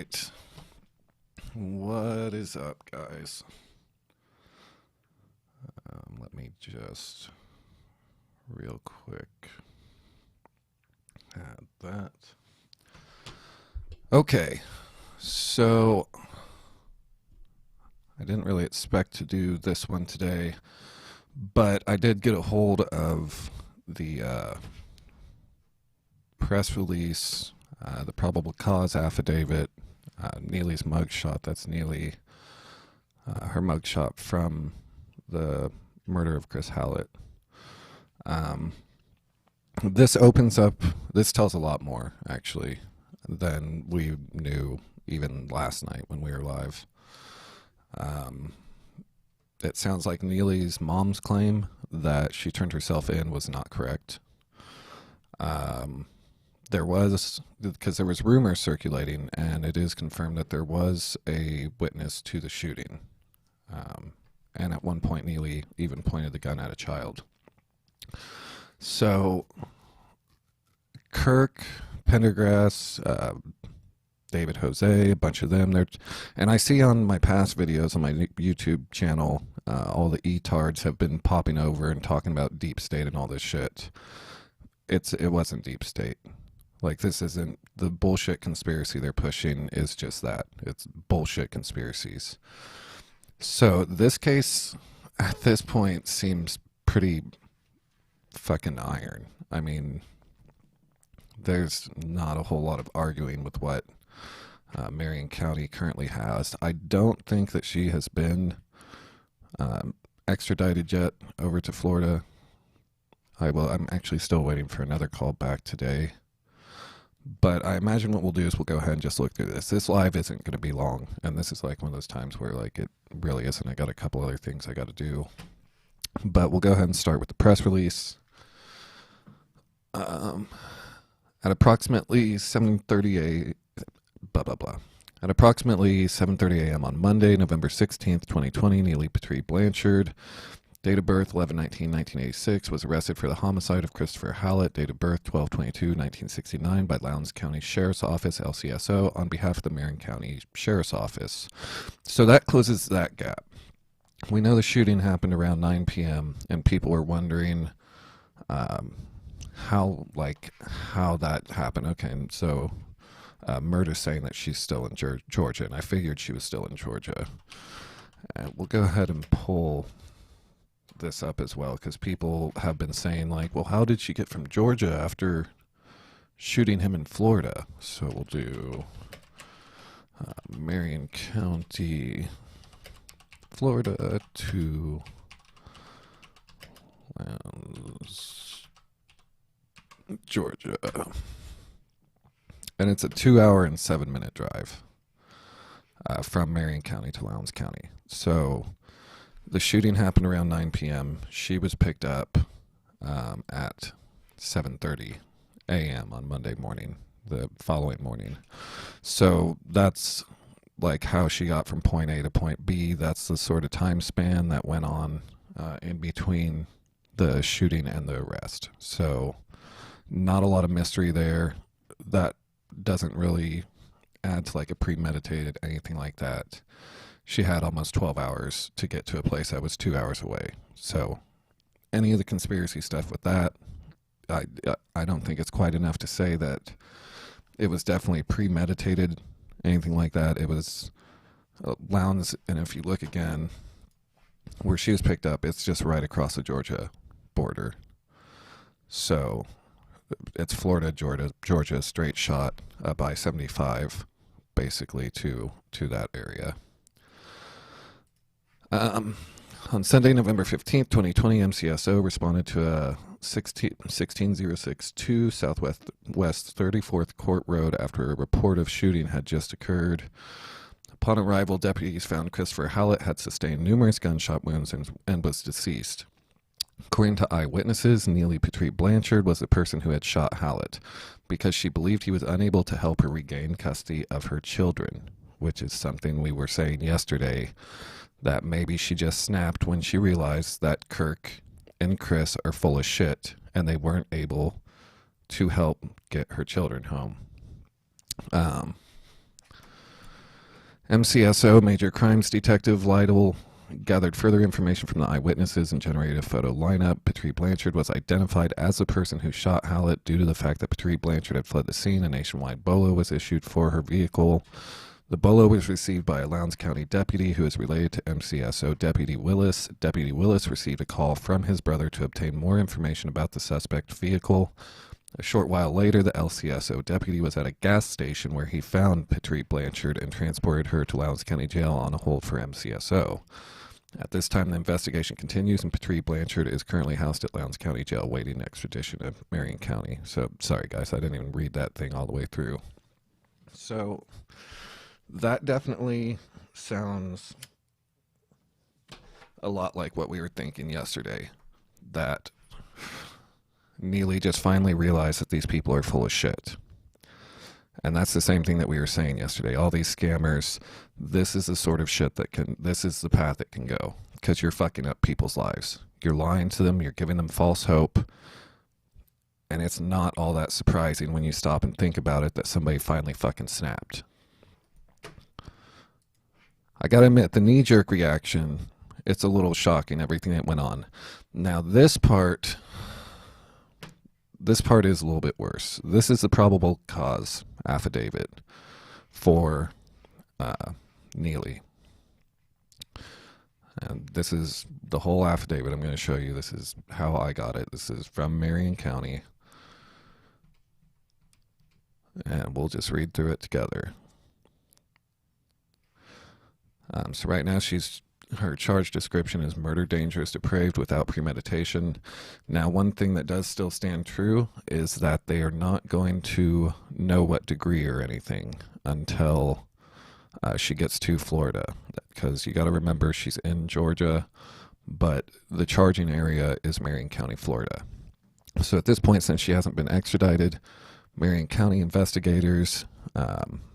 right. What is up, guys? Let me just real quick add that. Okay, so I didn't really expect to do this one today, but I did get a hold of the press release, the probable cause affidavit, Neely's mugshot. That's Neely, her mugshot from the murder of Chris Hallett. This opens up, this tells a lot more, actually, than we knew even last night when we were live. It sounds like Neely's mom's claim that she turned herself in was not correct. There was, because there was rumors circulating, and it is confirmed that there was a witness to the shooting. And at one point, Neely even pointed the gun at a child. So, Kirk, Pendergrass, David Jose, a bunch of them. And I see on my past videos on my YouTube channel, all the E-tards have been popping over and talking about deep state and all this shit. It wasn't deep state. Like, this isn't, the bullshit conspiracy they're pushing is just that. It's bullshit conspiracies. So this case, at this point, seems pretty fucking iron. I mean, there's not a whole lot of arguing with what Marion County currently has. I don't think that she has been extradited yet over to Florida. I'm actually still waiting for another call back today. But I imagine what we'll do is we'll go ahead and just look through this. This live isn't going to be long, and this is like one of those times where like it really isn't. I got a couple other things I got to do. But we'll go ahead and start with the press release. At approximately 7:30 At approximately 7:30 a.m. on Monday, November 16th, 2020, Neely Petrie-Blanchard, date of birth 11/19/1986, was arrested for the homicide of Christopher Hallett, date of birth 12/22/1969, by Lowndes County Sheriff's Office, LCSO, on behalf of the Marion County Sheriff's Office. So that closes that gap. We know the shooting happened around 9 p.m., and people were wondering how that happened. Okay, and so Murder's saying that she's still in Georgia, and I figured she was still in Georgia. And we'll go ahead and pull this up as well, because people have been saying, like, well, how did she get from Georgia after shooting him in Florida? So we'll do Marion County, Florida to Lowndes, Georgia. And it's a 2-hour and 7-minute drive from Marion County to Lowndes County. So the shooting happened around 9 p.m. She was picked up at 7:30 a.m. on Monday morning, the following morning. So that's like how she got from point A to point B. That's the sort of time span that went on in between the shooting and the arrest. So not a lot of mystery there. That doesn't really add to like a premeditated anything like that. She had almost 12 hours to get to a place that was 2 hours away. So any of the conspiracy stuff with that, I don't think it's quite enough to say that it was definitely premeditated, anything like that. It was Lowndes, and if you look again, where she was picked up, it's just right across the Georgia border. So it's Florida, Georgia, straight shot by 75, basically to that area. On Sunday, November 15th, 2020, MCSO responded to a 16062 Southwest 34th Court Road after a report of shooting had just occurred. Upon arrival, deputies found Christopher Hallett had sustained numerous gunshot wounds and was deceased. According to eyewitnesses, Neely Petrie-Blanchard was the person who had shot Hallett because she believed he was unable to help her regain custody of her children, which is something we were saying yesterday, that maybe she just snapped when she realized that Kirk and Chris are full of shit and they weren't able to help get her children home. MCSO, Major Crimes Detective Lytle, gathered further information from the eyewitnesses and generated a photo lineup. Petrie-Blanchard was identified as the person who shot Hallett due to the fact that Petrie-Blanchard had fled the scene. A nationwide BOLO was issued for her vehicle. The BOLO was received by a Lowndes County deputy who is related to MCSO Deputy Willis. Deputy Willis received a call from his brother to obtain more information about the suspect vehicle. A short while later, the LCSO deputy was at a gas station where he found Petrie-Blanchard and transported her to Lowndes County Jail on a hold for MCSO. At this time, the investigation continues, and Petrie-Blanchard is currently housed at Lowndes County Jail waiting extradition to Marion County. So, sorry guys, I didn't even read that thing all the way through. So, that definitely sounds a lot like what we were thinking yesterday. That Neely just finally realized that these people are full of shit. And that's the same thing that we were saying yesterday. All these scammers, this is the sort of shit this is the path it can go. Because you're fucking up people's lives. You're lying to them, you're giving them false hope. And it's not all that surprising when you stop and think about it that somebody finally fucking snapped. I gotta admit, the knee-jerk reaction, it's a little shocking, everything that went on. Now this part is a little bit worse. This is the probable cause affidavit for Neely. And this is the whole affidavit I'm going to show you. This is how I got it. This is from Marion County. And we'll just read through it together. So right now her charge description is murder, dangerous, depraved, without premeditation. Now, one thing that does still stand true is that they are not going to know what degree or anything until she gets to Florida. Because you got to remember, she's in Georgia, but the charging area is Marion County, Florida. So at this point, since she hasn't been extradited, Marion County investigators,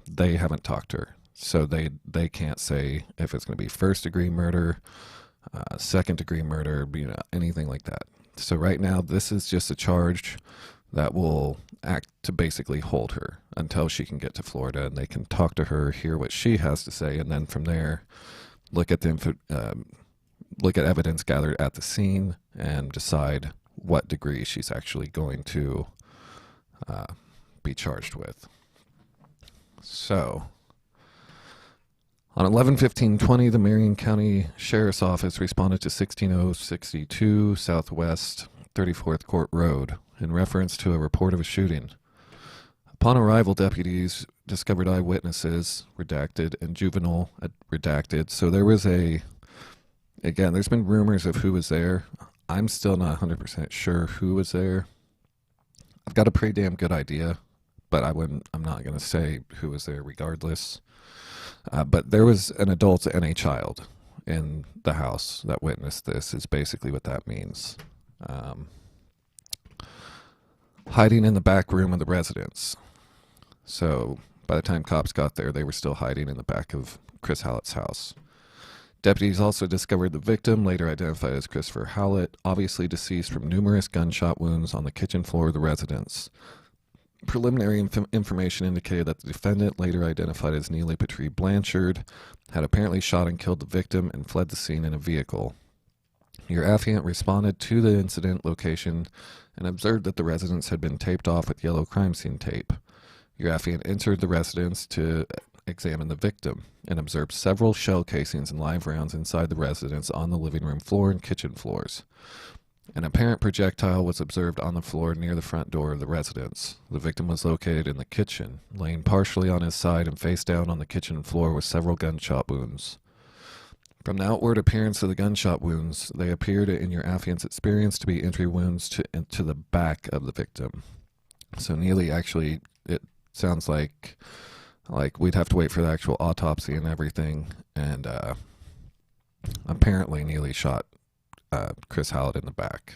they haven't talked to her. So they can't say if it's going to be first-degree murder, second-degree murder, anything like that. So right now, this is just a charge that will act to basically hold her until she can get to Florida, and they can talk to her, hear what she has to say, and then from there, look at evidence gathered at the scene and decide what degree she's actually going to be charged with. So, on 11/15/20, the Marion County Sheriff's Office responded to 16062 Southwest 34th Court Road in reference to a report of a shooting. Upon arrival, deputies discovered eyewitnesses, redacted, and juvenile, redacted. So there was again, there's been rumors of who was there. I'm still not 100% sure who was there. I've got a pretty damn good idea, but I'm not going to say who was there regardless. But there was an adult and a child in the house that witnessed this, is basically what that means. Hiding in the back room of the residence. So by the time cops got there, they were still hiding in the back of Chris Hallett's house. Deputies also discovered the victim, later identified as Christopher Hallett, obviously deceased from numerous gunshot wounds on the kitchen floor of the residence. Preliminary information indicated that the defendant, later identified as Neely Petrie-Blanchard, had apparently shot and killed the victim and fled the scene in a vehicle. Your affiant responded to the incident location and observed that the residence had been taped off with yellow crime scene tape. Your affiant entered the residence to examine the victim and observed several shell casings and live rounds inside the residence on the living room floor and kitchen floors. An apparent projectile was observed on the floor near the front door of the residence. The victim was located in the kitchen, laying partially on his side and face down on the kitchen floor with several gunshot wounds. From the outward appearance of the gunshot wounds, they appeared, in your affiant's experience, to be entry wounds to the back of the victim. So Neely actually, it sounds like we'd have to wait for the actual autopsy and everything, and apparently Neely shot Chris Hallett in the back.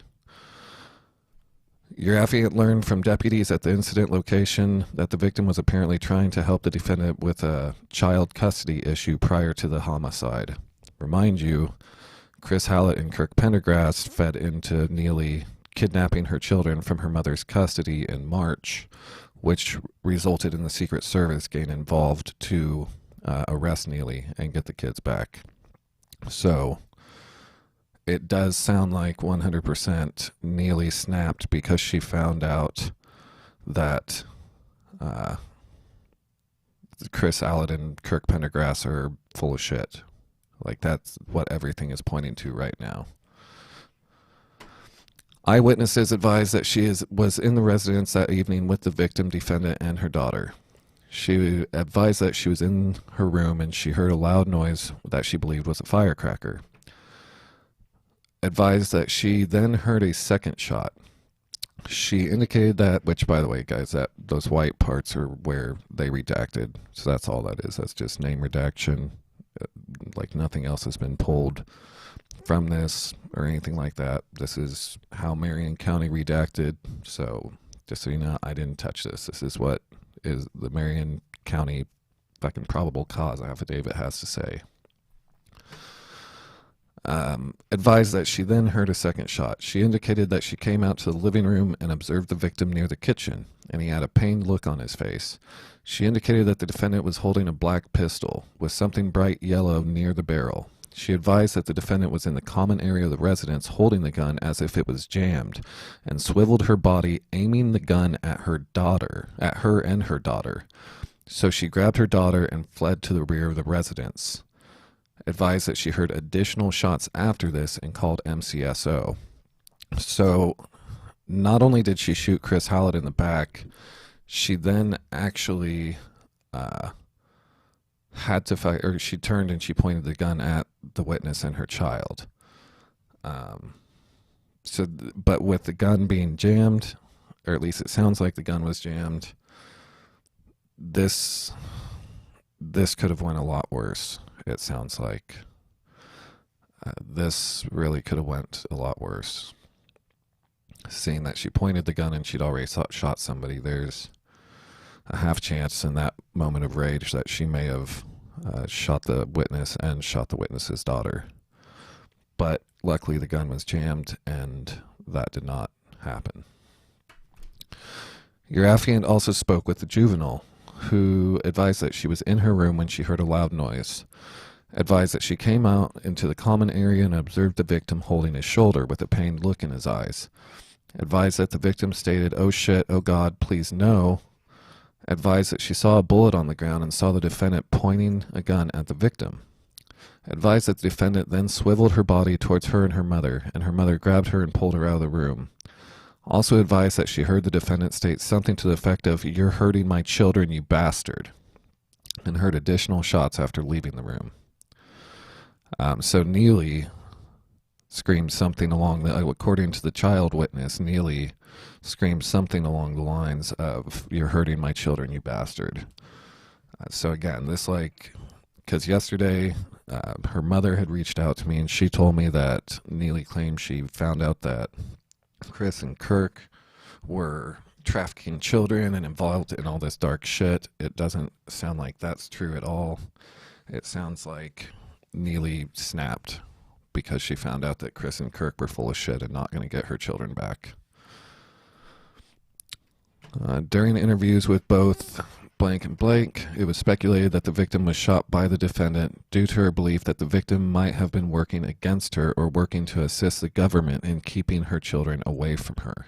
Your affiant learned from deputies at the incident location that the victim was apparently trying to help the defendant with a child custody issue prior to the homicide. Remind you, Chris Hallett and Kirk Pendergrass fed into Neely kidnapping her children from her mother's custody in March, which resulted in the Secret Service getting involved to arrest Neely and get the kids back. So it does sound like 100% Neely snapped because she found out that Chris Hallett and Kirk Pendergrass are full of shit. Like, that's what everything is pointing to right now. Eyewitnesses advised that she was in the residence that evening with the victim defendant and her daughter. She advised that she was in her room and she heard a loud noise that she believed was a firecracker. Advised that she then heard a second shot. She indicated that, which, by the way, guys, that those white parts are where they redacted. So that's all that is. That's just name redaction. Like, nothing else has been pulled from this or anything like that. This is how Marion County redacted. So just so you know, I didn't touch this. This is what is the Marion County fucking probable cause affidavit has to say. Advised that she then heard a second shot. She indicated that she came out to the living room and observed the victim near the kitchen, and he had a pained look on his face. She indicated that the defendant was holding a black pistol with something bright yellow near the barrel. She advised that the defendant was in the common area of the residence holding the gun as if it was jammed, and swiveled her body, aiming the gun at her and her daughter. So she grabbed her daughter and fled to the rear of the residence. Advised that she heard additional shots after this and called MCSO. So not only did she shoot Chris Hallett in the back, she then actually had to fight, or she turned and she pointed the gun at the witness and her child. But with the gun being jammed, or at least it sounds like the gun was jammed, this could have went a lot worse. It sounds like this really could have went a lot worse. Seeing that she pointed the gun and she'd already shot somebody, there's a half chance in that moment of rage that she may have shot the witness and shot the witness's daughter. But luckily the gun was jammed and that did not happen. Your affiant also spoke with the juvenile, who advised that she was in her room when she heard a loud noise. Advised that she came out into the common area and observed the victim holding his shoulder with a pained look in his eyes. Advised that the victim stated, "Oh shit, oh God, please no." Advised that she saw a bullet on the ground and saw the defendant pointing a gun at the victim. Advised that the defendant then swiveled her body towards her and her mother grabbed her and pulled her out of the room. Also advised that she heard the defendant state something to the effect of, "You're hurting my children, you bastard," and heard additional shots after leaving the room. So Neely screamed something according to the child witness, Neely screamed something along the lines of, "You're hurting my children, you bastard." So again, because yesterday her mother had reached out to me and she told me that Neely claimed she found out that Chris and Kirk were trafficking children and involved in all this dark shit. It doesn't sound like that's true at all. It sounds like Neely snapped because she found out that Chris and Kirk were full of shit and not going to get her children back. During interviews with both blank and blank, it was speculated that the victim was shot by the defendant due to her belief that the victim might have been working against her or working to assist the government in keeping her children away from her.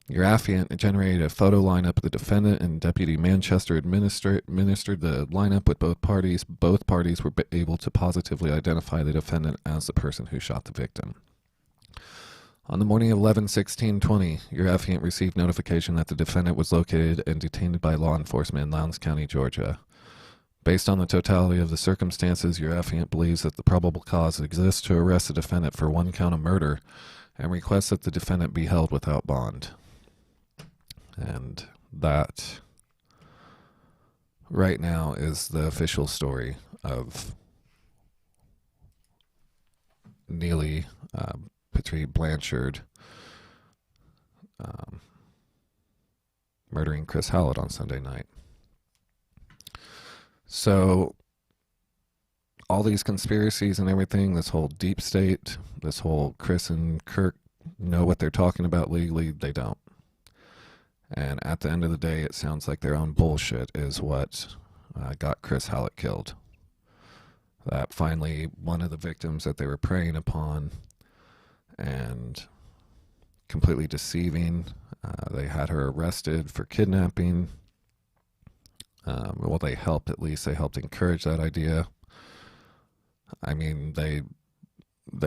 Your affiant generated a photo lineup of the defendant, and Deputy Manchester administered the lineup with both parties. Both parties were able to positively identify the defendant as the person who shot the victim. On the morning of 11/16/20, your affiant received notification that the defendant was located and detained by law enforcement in Lowndes County, Georgia. Based on the totality of the circumstances, your affiant believes that the probable cause exists to arrest the defendant for one count of murder and requests that the defendant be held without bond. And that, right now, is the official story of Neely Petrie-Blanchard murdering Chris Hallett on Sunday night. So all these conspiracies and everything, this whole deep state, this whole Chris and Kirk know what they're talking about legally, they don't. And at the end of the day, it sounds like their own bullshit is what got Chris Hallett killed. That finally, one of the victims that they were preying upon and completely deceiving, they had her arrested for kidnapping. Well, they helped, at least they helped encourage that idea. I mean, they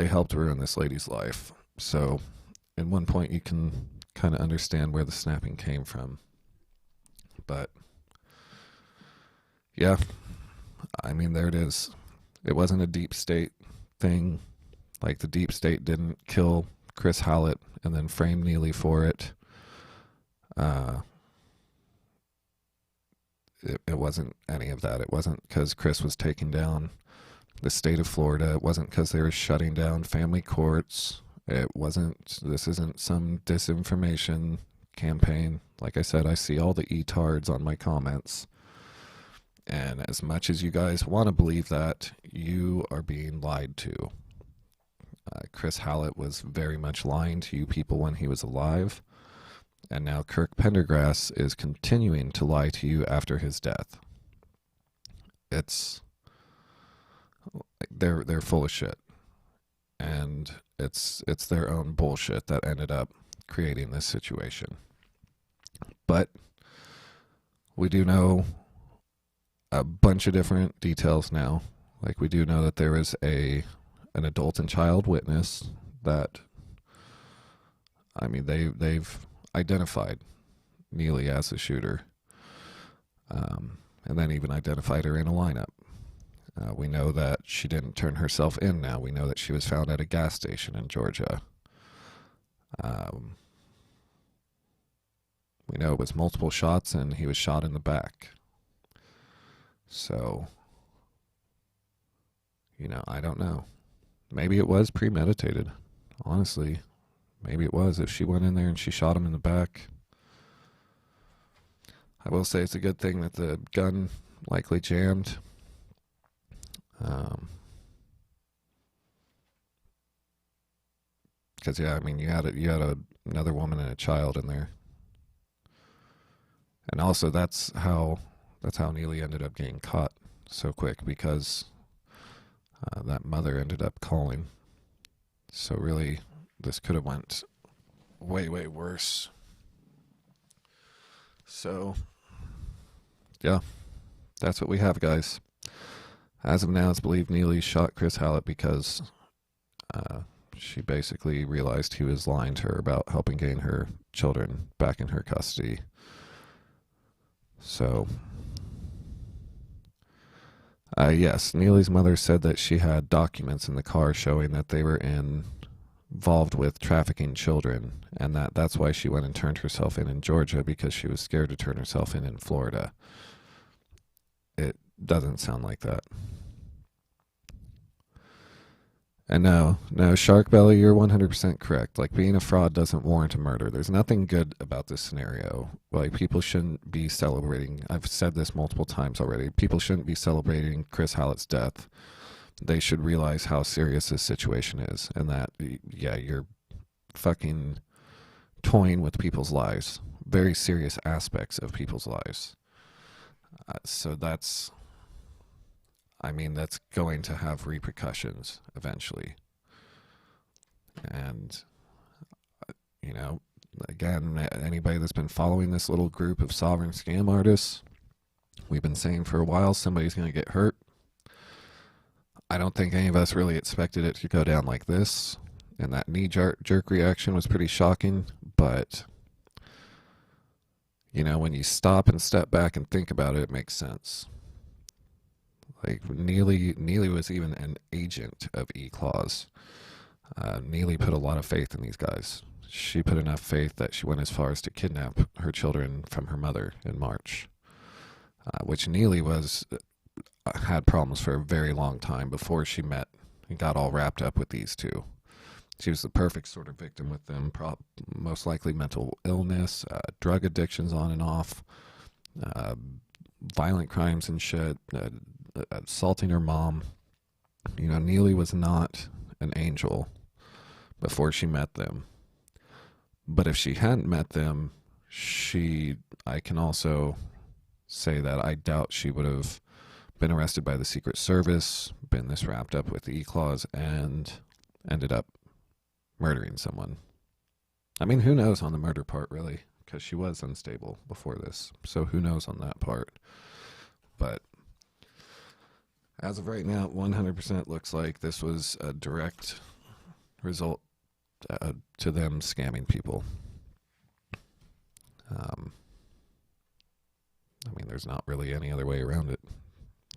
helped ruin this lady's life. So at one point you can kind of understand where the snapping came from. But yeah, I mean, there it is. It wasn't a deep state thing. Like, the deep state didn't kill Chris Hallett and then frame Neely for it. It wasn't any of that. It wasn't because Chris was taking down the state of Florida. It wasn't because they were shutting down family courts. This isn't some disinformation campaign. Like I said, I see all the E-tards on my comments. And as much as you guys want to believe that, you are being lied to. Chris Hallett was very much lying to you people when he was alive. And now Kirk Pendergrass is continuing to lie to you after his death. They're full of shit. And it's their own bullshit that ended up creating this situation. But we do know a bunch of different details now. Like, we do know that there is an adult and child witness that, I mean, they've identified Neely as the shooter, and then even identified her in a lineup. We know that she didn't turn herself in now. We know that she was found at a gas station in Georgia. We know it was multiple shots and he was shot in the back. So, I don't know. Maybe it was premeditated. Honestly, maybe it was. If she went in there and she shot him in the back. I will say it's a good thing that the gun likely jammed. Because yeah, I mean, you had another woman and a child in there, and also that's how Neely ended up getting caught so quick, because that mother ended up calling. So really, this could have went way, way worse. So yeah, that's what we have, guys. As of now, it's believed Neely shot Chris Hallett because she basically realized he was lying to her about helping gain her children back in her custody. So, yes, Neely's mother said that she had documents in the car showing that they were involved with trafficking children, and that's why she went and turned herself in Georgia, because she was scared to turn herself in Florida. It doesn't sound like that. And no, Shark Belly, you're 100% correct. Like, being a fraud doesn't warrant a murder. There's nothing good about this scenario. Like, people shouldn't be celebrating. I've said this multiple times already. People shouldn't be celebrating Chris Hallett's death. They should realize how serious this situation is, and that, yeah, you're fucking toying with people's lives. Very serious aspects of people's lives. So that's going to have repercussions eventually. And, again, anybody that's been following this little group of sovereign scam artists, we've been saying for a while, somebody's going to get hurt. I don't think any of us really expected it to go down like this. And that knee-jerk reaction was pretty shocking. But, when you stop and step back and think about it, it makes sense. Like, Neely was even an agent of E-Claws. Neely put a lot of faith in these guys. She put enough faith that she went as far as to kidnap her children from her mother in March, which Neely had problems for a very long time before she met and got all wrapped up with these two. She was the perfect sort of victim with them, most likely mental illness, drug addictions on and off, violent crimes and shit, assaulting her mom. Neely was not an angel before she met them. But if she hadn't met them, I can also say that I doubt she would have been arrested by the Secret Service, been this wrapped up with the E-Clause, and ended up murdering someone. I mean, who knows on the murder part, really, because she was unstable before this. So who knows on that part. But as of right now, 100% looks like this was a direct result to them scamming people. I mean, there's not really any other way around it.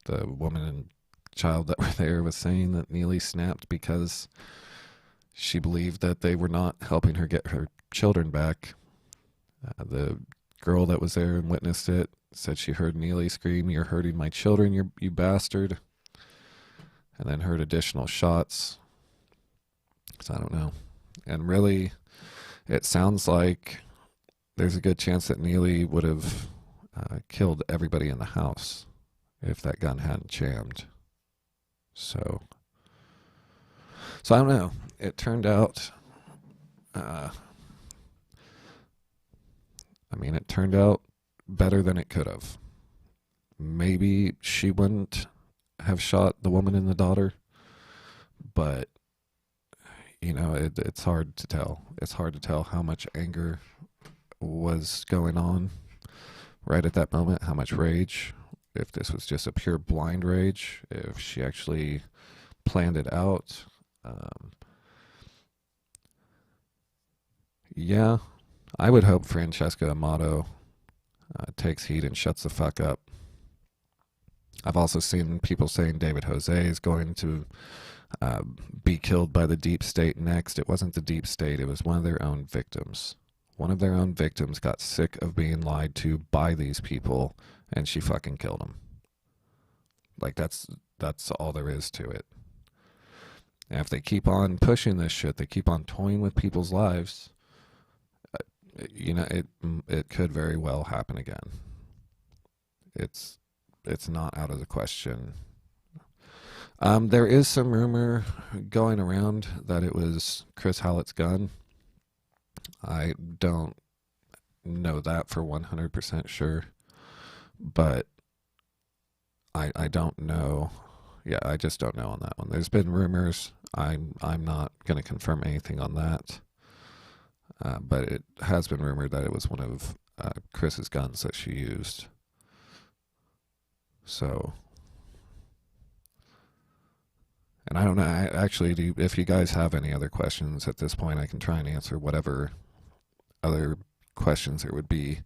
The woman and child that were there was saying that Neely snapped because she believed that they were not helping her get her children back. The girl that was there and witnessed it said she heard Neely scream, "You're hurting my children, you bastard," and then heard additional shots. So I don't know. And really, it sounds like there's a good chance that Neely would have killed everybody in the house if that gun hadn't jammed. So I don't know. It turned out, it turned out better than it could have. Maybe she wouldn't have shot the woman and the daughter, but, it's hard to tell. It's hard to tell how much anger was going on right at that moment, how much rage, if this was just a pure blind rage, if she actually planned it out. Yeah, I would hope Francesca Amato takes heed and shuts the fuck up. I've also seen people saying David Jose is going to be killed by the deep state next. It wasn't the deep state, it was one of their own victims. One of their own victims got sick of being lied to by these people, and she fucking killed him. Like, that's all there is to it. And if they keep on pushing this shit, they keep on toying with people's lives, it could very well happen again. It's not out of the question. There is some rumor going around that it was Chris Hallett's gun. I don't know that for 100% sure, but I don't know. Yeah, I just don't know on that one. There's been rumors. I'm not going to confirm anything on that, but it has been rumored that it was one of Chris's guns that she used. So, and I don't know. If you guys have any other questions at this point, I can try and answer whatever other questions there would be.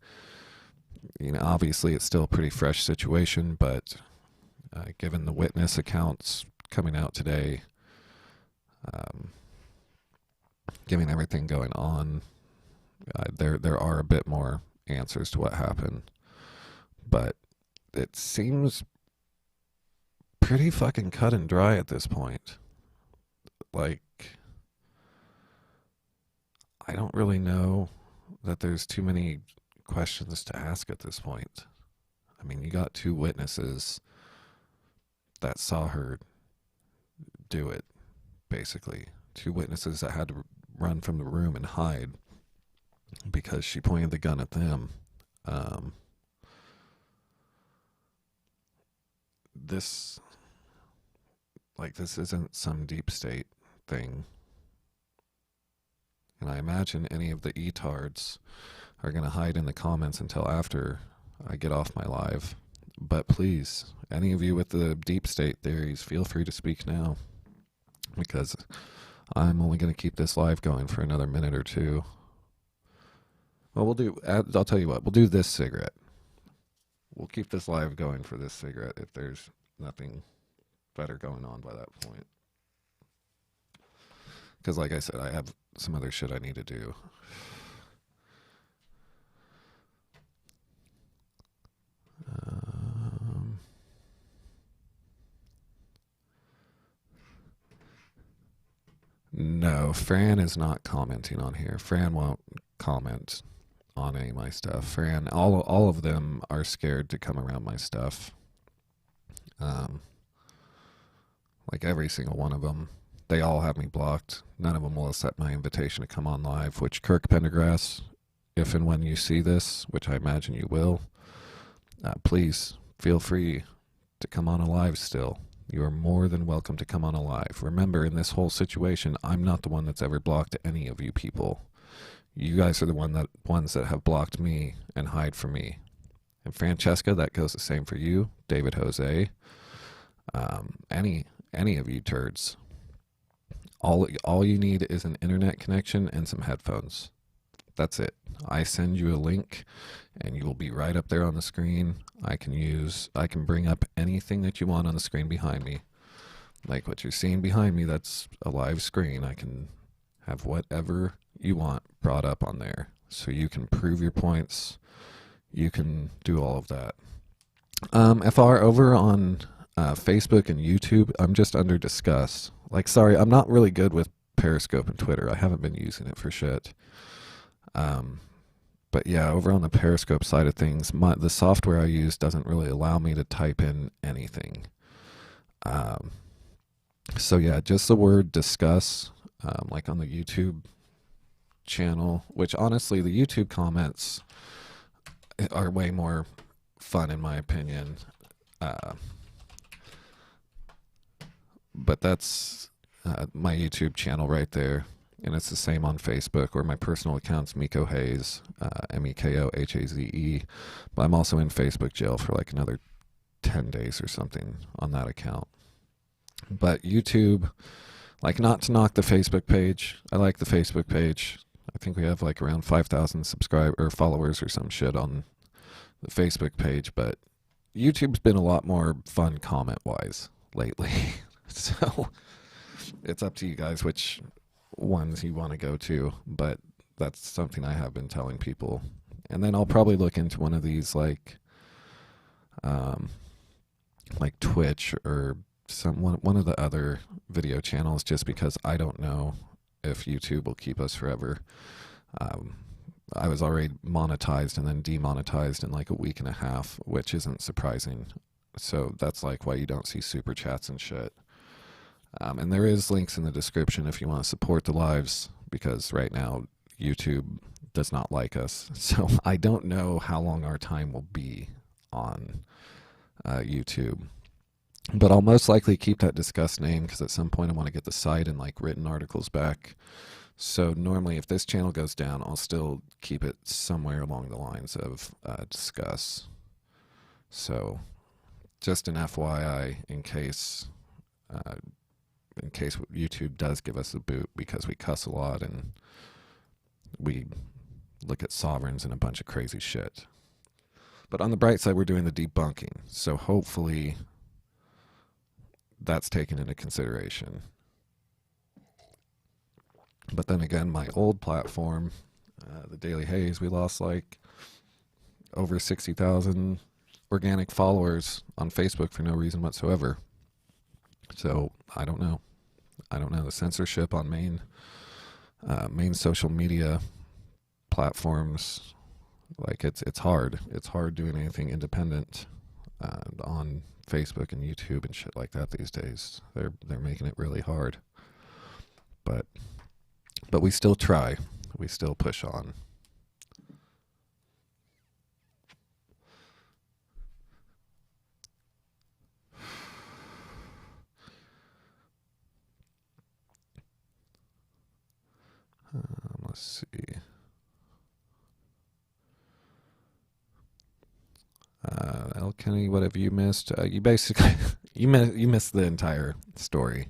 Obviously it's still a pretty fresh situation, but given the witness accounts coming out today, given everything going on, there are a bit more answers to what happened, but it seems pretty fucking cut and dry at this point. Like, I don't really know that there's too many questions to ask at this point. I mean, you got two witnesses that saw her do it, basically. Two witnesses that had to run from the room and hide because she pointed the gun at them. This isn't some deep state thing. And I imagine any of the etards are going to hide in the comments until after I get off my live. But please, any of you with the deep state theories, feel free to speak now, because I'm only going to keep this live going for another minute or two. Well, I'll tell you what, we'll do this cigarette. We'll keep this live going for this cigarette if there's nothing better going on by that point. Because like I said, I have some other shit I need to do. No, Fran is not commenting on here. Fran won't comment on any of my stuff. Fran, all of them are scared to come around my stuff. Like every single one of them. They all have me blocked. None of them will accept my invitation to come on live, which Kirk Pendergrass, if and when you see this, which I imagine you will, Please feel free to come on alive still. You are more than welcome to come on alive. Remember, in this whole situation, I'm not the one that's ever blocked any of you people. You guys are the ones that have blocked me and hide from me. And Francesca, that goes the same for you. David Jose, any of you turds. All you need is an internet connection and some headphones. That's it. I send you a link and you will be right up there on the screen. I can bring up anything that you want on the screen behind me. Like what you're seeing behind me, that's a live screen. I can have whatever you want brought up on there. So you can prove your points. You can do all of that. FR, over on Facebook and YouTube, I'm just under discuss. Like, sorry, I'm not really good with Periscope and Twitter. I haven't been using it for shit. But yeah, over on the Periscope side of things, the software I use doesn't really allow me to type in anything. So yeah, just the word discuss, like on the YouTube channel, which honestly, the YouTube comments are way more fun in my opinion. But that's my YouTube channel right there. And it's the same on Facebook, or my personal account's MekoHaze, MEKOHAZE. But I'm also in Facebook jail for like another 10 days or something on that account. But YouTube, like, not to knock the Facebook page. I like the Facebook page. I think we have like around 5,000 followers or some shit on the Facebook page. But YouTube's been a lot more fun comment-wise lately. So it's up to you guys which ones you want to go to, but that's something I have been telling people. And then I'll probably look into one of these like Twitch or one of the other video channels, just because I don't know if YouTube will keep us forever. I was already monetized and then demonetized in like a week and a half, which isn't surprising. So that's like why you don't see super chats and shit. And there is links in the description if you want to support the lives, because right now YouTube does not like us. So I don't know how long our time will be on YouTube. But I'll most likely keep that discuss name, because at some point I want to get the site and like written articles back. So normally if this channel goes down, I'll still keep it somewhere along the lines of discuss. So just an FYI, in case YouTube does give us a boot, because we cuss a lot and we look at sovereigns and a bunch of crazy shit. But on the bright side, we're doing the debunking, so hopefully that's taken into consideration. But then again, my old platform, the Daily Haze, we lost like over 60,000 organic followers on Facebook for no reason whatsoever. So I don't know. The censorship on main social media platforms, like it's hard. It's hard doing anything independent on Facebook and YouTube and shit like that these days. They're making it really hard. But we still try. We still push on. Let's see. L. Kennedy, what have you missed? You basically you missed the entire story,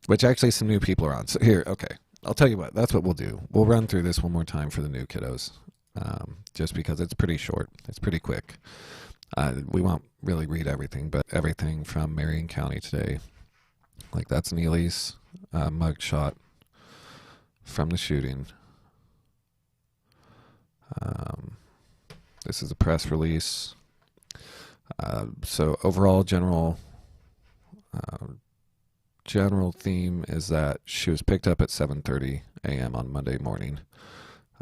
which actually some new people are on. So here, okay, I'll tell you what. That's what we'll do. We'll run through this one more time for the new kiddos, just because it's pretty short. It's pretty quick. We won't really read everything, but everything from Marion County today. Like, that's Neely's mugshot from the shooting. This is a press release. So overall general theme is that she was picked up at 7:30 a.m. on Monday morning.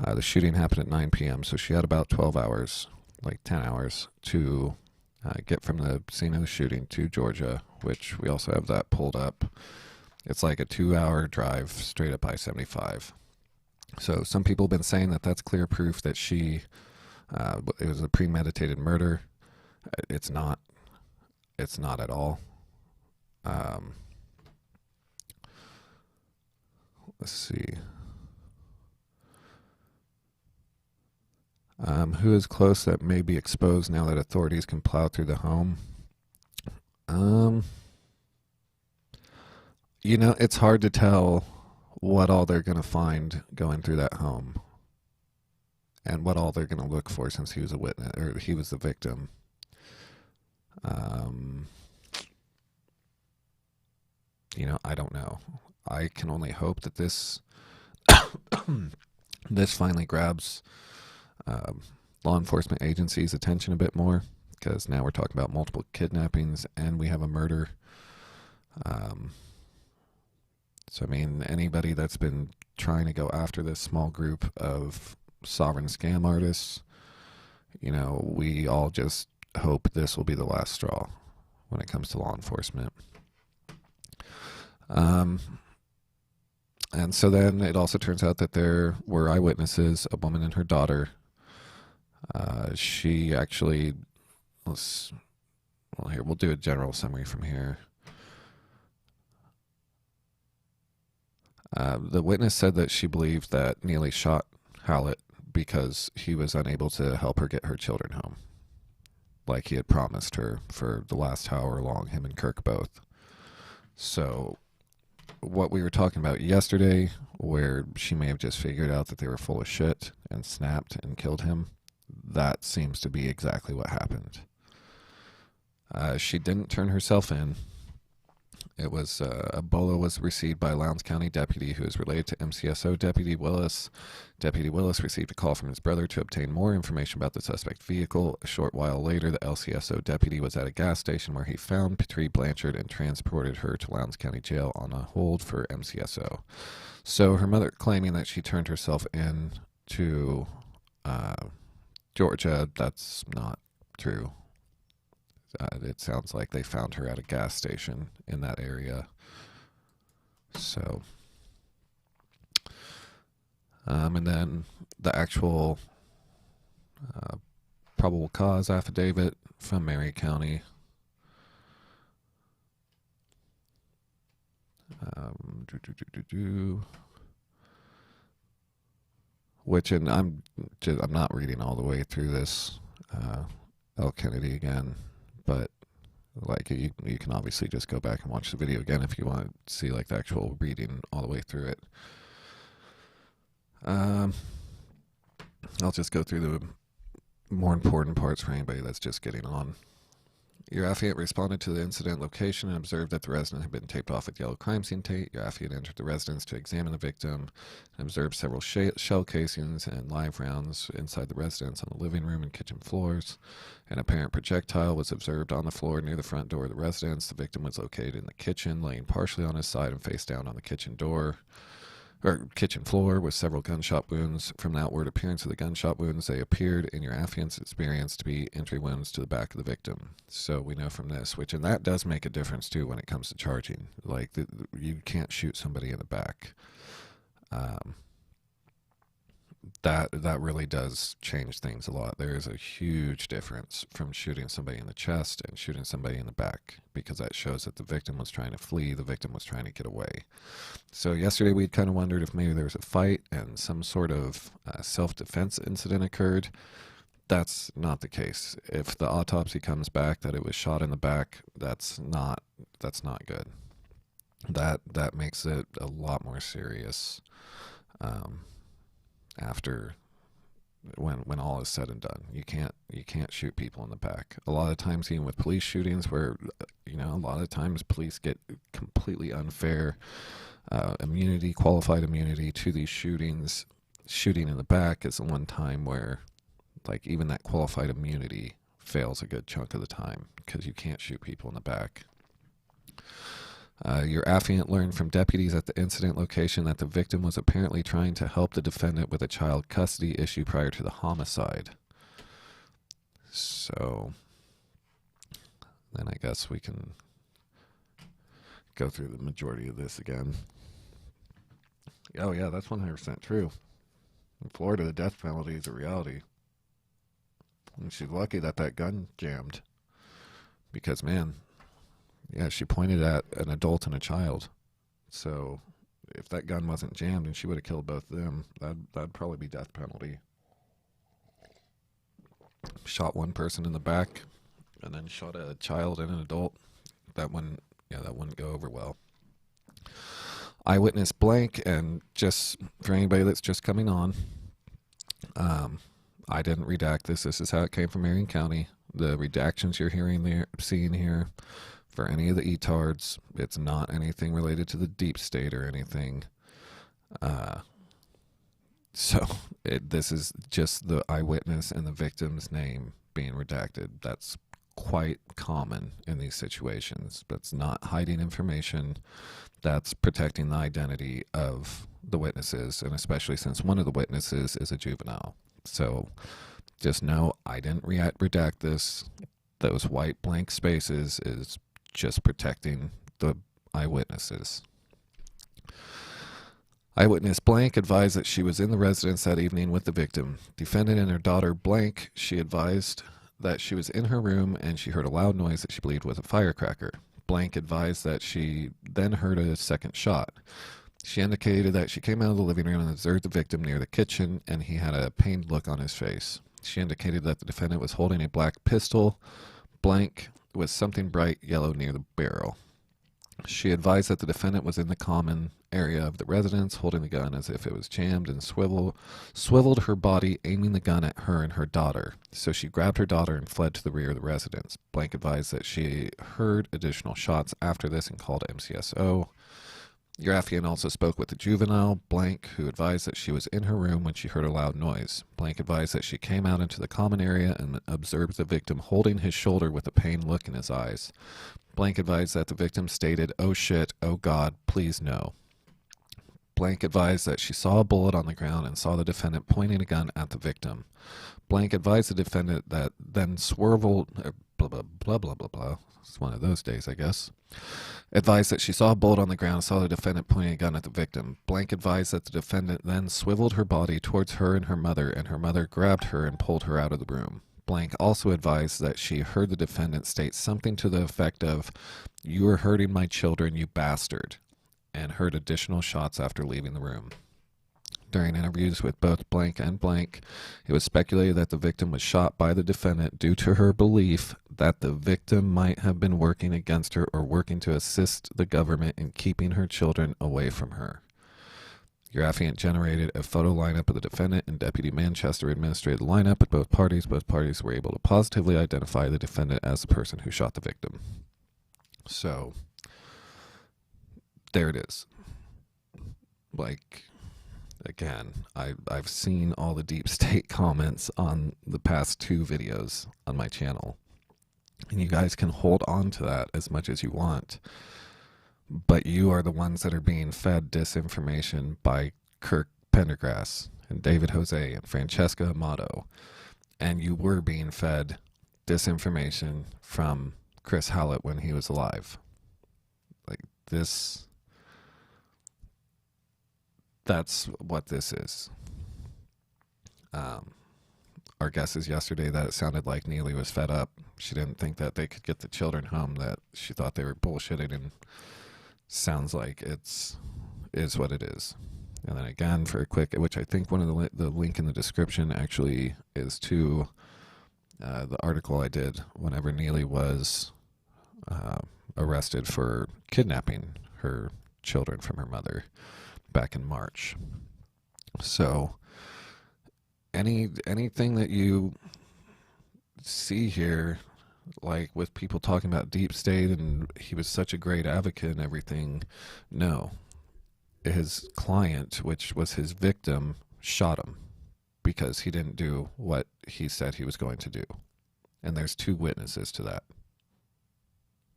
The shooting happened at 9 p.m., so she had about 12 hours, like 10 hours, to get from the scene of the shooting to Georgia, which we also have that pulled up. It's like a 2-hour drive straight up I-75. So some people have been saying that that's clear proof that it was a premeditated murder. It's not. It's not at all. Um, let's see. Who is close that may be exposed now that authorities can plow through the home? Um, it's hard to tell what all they're going to find going through that home and what all they're going to look for since he was a witness or he was the victim. Um, I don't know. I can only hope that this this finally grabs um, law enforcement agencies' attention a bit more, because now we're talking about multiple kidnappings and we have a murder. So, I mean, anybody that's been trying to go after this small group of sovereign scam artists, we all just hope this will be the last straw when it comes to law enforcement. And so then it also turns out that there were eyewitnesses, a woman and her daughter. She actually, here, we'll do a general summary from here. The witness said that she believed that Neely shot Hallett because he was unable to help her get her children home, like he had promised her for the last however long, him and Kirk both. So what we were talking about yesterday, where she may have just figured out that they were full of shit and snapped and killed him, that seems to be exactly what happened. She didn't turn herself in. It was a bolo was received by a Lowndes County deputy who is related to MCSO Deputy Willis. Deputy Willis received a call from his brother to obtain more information about the suspect vehicle. A short while later, the LCSO deputy was at a gas station where he found Petrie-Blanchard and transported her to Lowndes County Jail on a hold for MCSO. So her mother claiming that she turned herself in to Georgia, that's not true. It sounds like they found her at a gas station in that area. So, and then the actual probable cause affidavit from Marion County. Which, and I'm not reading all the way through this. L. Kennedy again. But like you can obviously just go back and watch the video again if you want to see like the actual reading all the way through it. I'll just go through the more important parts for anybody that's just getting on. Your affiant responded to the incident location and observed that the resident had been taped off with yellow crime scene tape. Your affiant entered the residence to examine the victim and observed several shell casings and live rounds inside the residence on the living room and kitchen floors. An apparent projectile was observed on the floor near the front door of the residence. The victim was located in the kitchen, laying partially on his side and face down on the kitchen floor with several gunshot wounds. From the outward appearance of the gunshot wounds, they appeared in your affiant's experience to be entry wounds to the back of the victim. So we know from this, and that does make a difference too when it comes to charging. Like you can't shoot somebody in the back. That really does change things a lot. There is a huge difference from shooting somebody in the chest and shooting somebody in the back, because that shows that the victim was trying to flee, the victim was trying to get away. So yesterday we'd kind of wondered if maybe there was a fight and some sort of self-defense incident occurred. That's not the case. If the autopsy comes back that it was shot in the back, that's not good. That makes it a lot more serious. After when all is said and done, you can't shoot people in the back. A lot of times, even with police shootings, where a lot of times police get completely unfair qualified immunity to these shootings. Shooting in the back is the one time where, like, even that qualified immunity fails a good chunk of the time because you can't shoot people in the back. Your affiant learned from deputies at the incident location that the victim was apparently trying to help the defendant with a child custody issue prior to the homicide. So then I guess we can go through the majority of this again. Oh yeah, that's 100% true. In Florida, the death penalty is a reality. And she's lucky that gun jammed. Because, man, yeah, she pointed at an adult and a child. So if that gun wasn't jammed and she would have killed both of them, that'd probably be death penalty. Shot one person in the back and then shot a child and an adult. That wouldn't go over well. Eyewitness blank, and just for anybody that's just coming on, I didn't redact this. This is how it came from Marion County. The redactions you're seeing here, for any of the etards, it's not anything related to the deep state or anything. This is just the eyewitness and the victim's name being redacted. That's quite common in these situations. That's not hiding information. That's protecting the identity of the witnesses, and especially since one of the witnesses is a juvenile. So just know I didn't redact this. Those white blank spaces is just protecting the eyewitnesses. Eyewitness blank advised that she was in the residence that evening with the victim. Defendant and her daughter blank, she advised that she was in her room and she heard a loud noise that she believed was a firecracker. Blank advised that she then heard a second shot. She indicated that she came out of the living room and observed the victim near the kitchen, and he had a pained look on his face. She indicated that the defendant was holding a black pistol, blank, with something bright yellow near the barrel. She advised that the defendant was in the common area of the residence, holding the gun as if it was jammed, and swiveled her body, aiming the gun at her and her daughter. So she grabbed her daughter and fled to the rear of the residence. Blank advised that she heard additional shots after this and called MCSO. Your affiant also spoke with the juvenile, blank, who advised that she was in her room when she heard a loud noise. Blank advised that she came out into the common area and observed the victim holding his shoulder with a pained look in his eyes. Blank advised that the victim stated, "Oh shit, oh God, please no." Blank advised that she saw a bullet on the ground and saw the defendant pointing a gun at the victim. Blank advised the defendant that then swerved, blah, blah, blah, blah, blah, blah. It's one of those days, I guess. Advised that she saw a bullet on the ground and saw the defendant pointing a gun at the victim. Blank advised that the defendant then swiveled her body towards her and her mother grabbed her and pulled her out of the room. Blank also advised that she heard the defendant state something to the effect of, "You are hurting my children, you bastard," and heard additional shots after leaving the room. During interviews with both blank and blank, it was speculated that the victim was shot by the defendant due to her belief that the victim might have been working against her or working to assist the government in keeping her children away from her. Your affiant generated a photo lineup of the defendant, and Deputy Manchester administered the lineup at both parties. Both parties were able to positively identify the defendant as the person who shot the victim. So, there it is. Like, again, I've seen all the deep state comments on the past 2 videos on my channel. And you guys can hold on to that as much as you want. But you are the ones that are being fed disinformation by Kirk Pendergrass and David Jose and Francesca Amato. And you were being fed disinformation from Chris Hallett when he was alive. Like this, that's what this is. Our guess is yesterday that it sounded like Neely was fed up. She didn't think that they could get the children home, that she thought they were bullshitting, and sounds like is what it is. And then again, for a quick, which I think one of the link in the description actually is to the article I did whenever Neely was arrested for kidnapping her children from her mother back in March. So anything that you see here, like with people talking about deep state and he was such a great advocate and everything, no. His client, which was his victim, shot him because he didn't do what he said he was going to do. And there's 2 witnesses to that.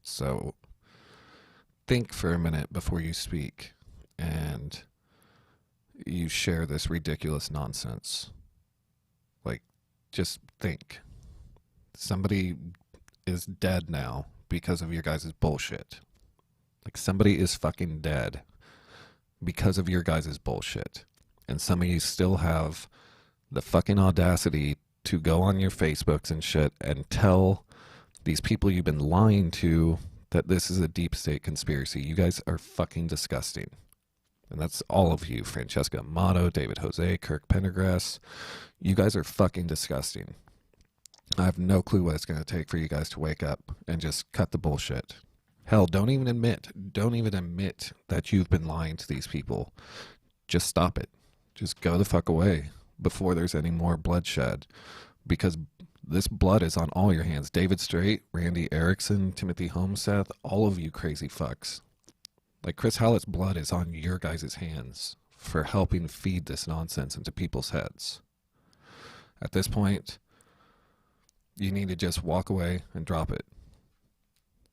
So think for a minute before you speak and you share this ridiculous nonsense. Like, just think. Somebody is dead now because of your guys' bullshit. Like, somebody is fucking dead because of your guys' bullshit. And some of you still have the fucking audacity to go on your Facebooks and shit and tell These people you've been lying to that this is a deep state conspiracy. You guys are fucking disgusting. And that's all of you. Francesca Amato, David Jose, Kirk Pendergrass. You guys are fucking disgusting. I have no clue what it's going to take for you guys to wake up and just cut the bullshit. Hell, don't even admit that you've been lying to these people. Just stop it. Just go the fuck away before there's any more bloodshed. Because this blood is on all your hands. David Straight, Randy Erickson, Timothy Homeseth, all of you crazy fucks. Like, Chris Hallett's blood is on your guys' hands for helping feed this nonsense into people's heads. At this point, you need to just walk away and drop it.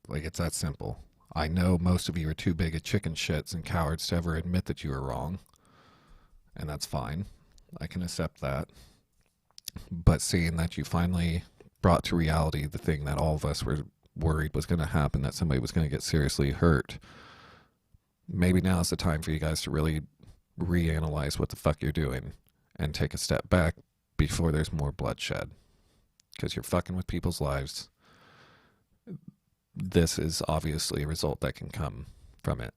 Like, it's that simple. I know most of you are too big of chicken shits and cowards to ever admit that you were wrong. And that's fine. I can accept that. But seeing that you finally brought to reality the thing that all of us were worried was going to happen, that somebody was going to get seriously hurt, maybe now is the time for you guys to really reanalyze what the fuck you're doing and take a step back before there's more bloodshed. Because you're fucking with people's lives. This is obviously a result that can come from it.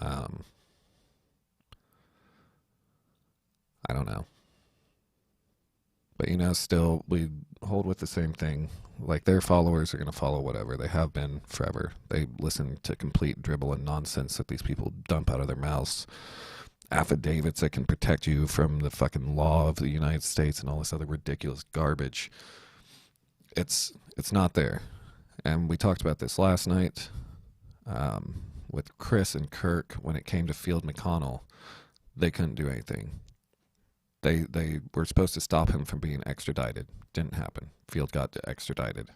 I don't know. But, you know, still, we hold with the same thing. Like, their followers are going to follow whatever. They have been forever. They listen to complete dribble and nonsense that these people dump out of their mouths. Affidavits that can protect you from the fucking law of the United States and all this other ridiculous garbage. It's not there. And we talked about this last night with Chris and Kirk when it came to Field McConnell. They couldn't do anything. They were supposed to stop him from being extradited. Didn't happen. Field got extradited.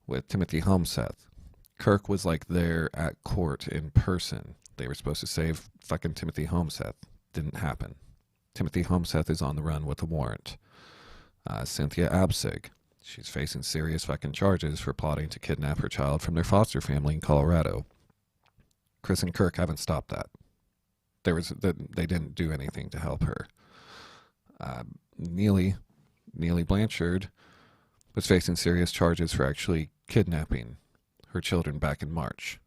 With Timothy Homeseth, Kirk was like there at court in person. They were supposed to save fucking Timothy Homeseth. Didn't happen. Timothy Homeseth is on the run with a warrant. Cynthia Absig, she's facing serious fucking charges for plotting to kidnap her child from their foster family in Colorado. Chris and Kirk haven't stopped that. They didn't do anything to help her. Neely Blanchard was facing serious charges for actually kidnapping her children back in March.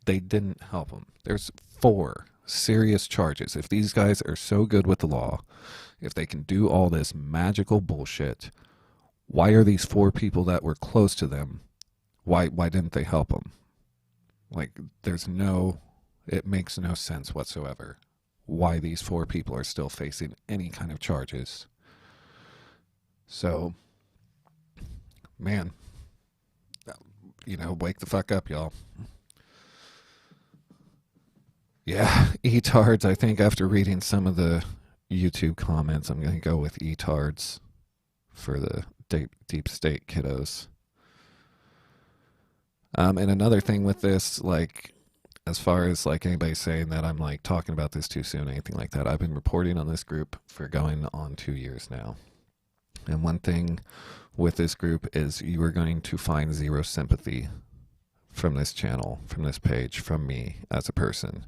They didn't help him. There's 4 serious charges. If these guys are so good with the law, if they can do all this magical bullshit, why are these 4 people that were close to them, why didn't they help them? Like, it makes no sense whatsoever why these 4 people are still facing any kind of charges. So, man, you know, wake the fuck up, y'all. Yeah, etards. I think after reading some of the YouTube comments, I'm going to go with etards for the deep state kiddos. And another thing with this, like, as far as like anybody saying that I'm like talking about this too soon, anything like that, I've been reporting on this group for going on 2 years now. And one thing with this group is you are going to find zero sympathy from this channel, from this page, from me as a person.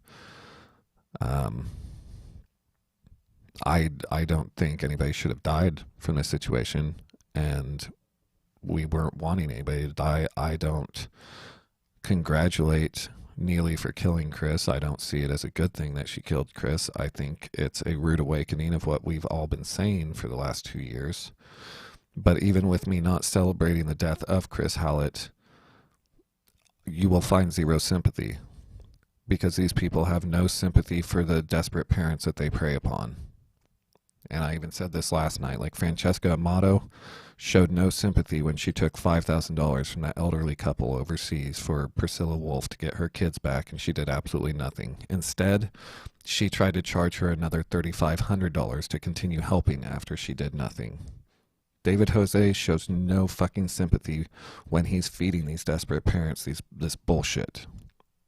I don't think anybody should have died from this situation, and we weren't wanting anybody to die. I don't congratulate Neely for killing Chris. I don't see it as a good thing that she killed Chris. I think it's a rude awakening of what we've all been saying for the last 2 years. But even with me not celebrating the death of Chris Hallett, you will find zero sympathy, because these people have no sympathy for the desperate parents that they prey upon. And I even said this last night, like Francesca Amato showed no sympathy when she took $5,000 from that elderly couple overseas for Priscilla Wolf to get her kids back, and she did absolutely nothing. Instead, she tried to charge her another $3,500 to continue helping after she did nothing. David Jose shows no fucking sympathy when he's feeding these desperate parents this bullshit.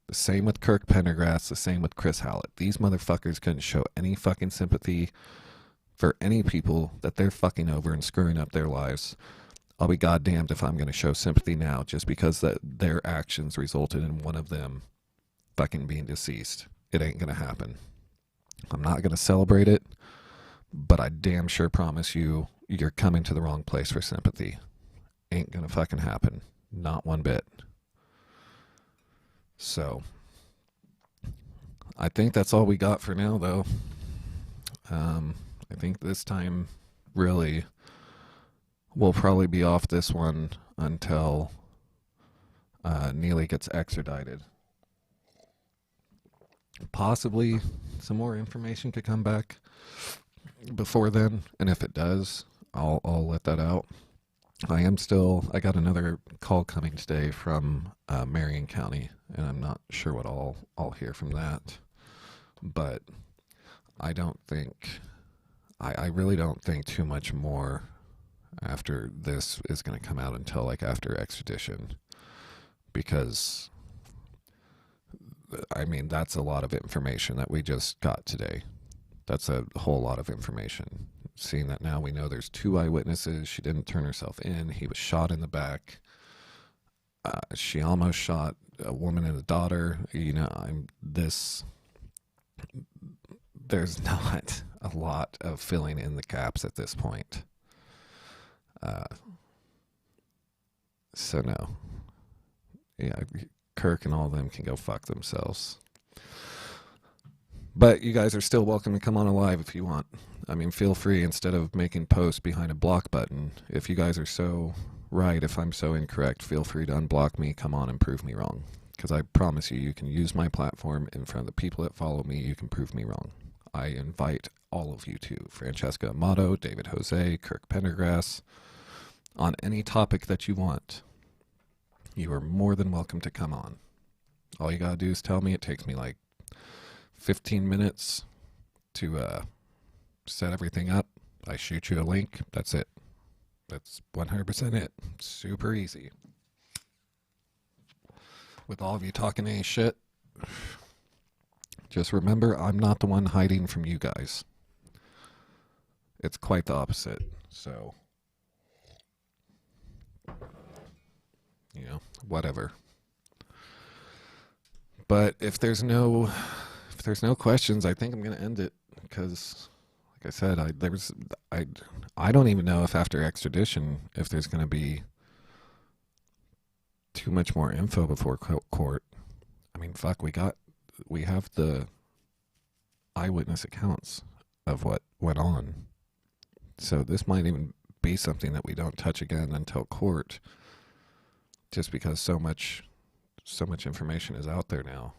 The same with Kirk Pendergrass, the same with Chris Hallett. These motherfuckers couldn't show any fucking sympathy for any people that they're fucking over and screwing up their lives. I'll be goddamned if I'm going to show sympathy now just because their actions resulted in one of them fucking being deceased. It ain't going to happen. I'm not going to celebrate it, but I damn sure promise you, you're coming to the wrong place for sympathy. Ain't going to fucking happen. Not one bit. So, I think that's all we got for now, though. I think this time, really, we'll probably be off this one until Neely gets extradited. Possibly some more information could come back before then, and if it does, I'll let that out. I got another call coming today from Marion County, and I'm not sure what I'll hear from that. But I really don't think too much more after this is going to come out until like after extradition, because I mean, that's a lot of information that we just got today. That's a whole lot of information. Seeing that now we know there's 2 eyewitnesses. She didn't turn herself in. He was shot in the back. She almost shot a woman and a daughter. You know, there's not a lot of filling in the gaps at this point. So no. Yeah, Kirk and all of them can go fuck themselves. But you guys are still welcome to come on live if you want. I mean, feel free, instead of making posts behind a block button. If you guys are so right, if I'm so incorrect, feel free to unblock me, come on and prove me wrong. Because I promise you can use my platform in front of the people that follow me. You can prove me wrong. I invite all of you to. Francesca Amato, David Jose, Kirk Pendergrass, on any topic that you want. You are more than welcome to come on. All you gotta do is tell me. It takes me like 15 minutes to set everything up. I shoot you a link. That's it. That's 100% it. Super easy. With all of you talking any shit, just remember, I'm not the one hiding from you guys. It's quite the opposite. So, you know, whatever. But if there's no questions, I think I'm going to end it, because like I said, I don't even know if after extradition, if there's going to be too much more info before court. I mean, fuck, we have the eyewitness accounts of what went on. So this might even be something that we don't touch again until court, just because so much information is out there now.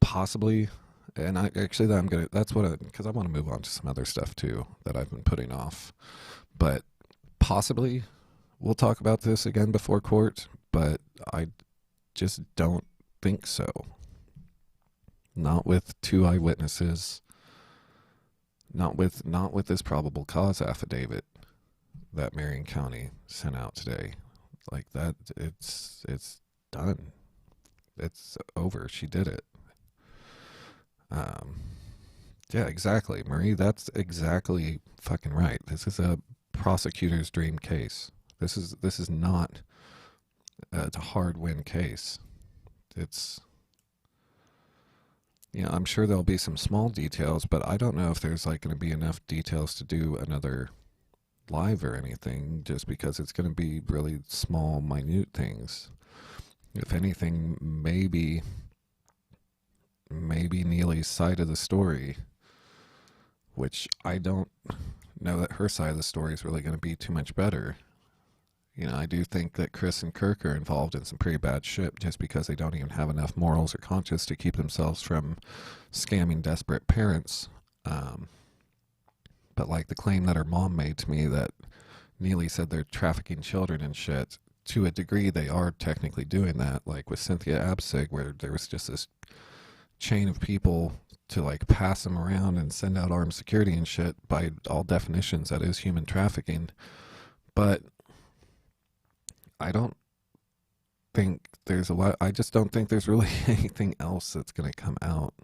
Possibly, and because I want to move on to some other stuff too that I've been putting off. But possibly we'll talk about this again before court, but I just don't think so. Not with 2 eyewitnesses. Not with this probable cause affidavit that Marion County sent out today. Like that, it's done. It's over. She did it. Yeah, exactly, Marie. That's exactly fucking right. This is a prosecutor's dream case. This is not a hard win case. It's, you know, I'm sure there'll be some small details, but I don't know if there's like going to be enough details to do another live or anything, just because it's going to be really small, minute things. If anything, maybe Neely's side of the story, which I don't know that her side of the story is really going to be too much better. You know, I do think that Chris and Kirk are involved in some pretty bad shit, just because they don't even have enough morals or conscience to keep themselves from scamming desperate parents. But like the claim that her mom made to me, that Neely said they're trafficking children and shit, to a degree they are technically doing that. Like with Cynthia Absig, where there was just this chain of people to like pass them around and send out armed security and shit. By all definitions, that is human trafficking. But I don't think there's I just don't think there's really anything else that's going to come out.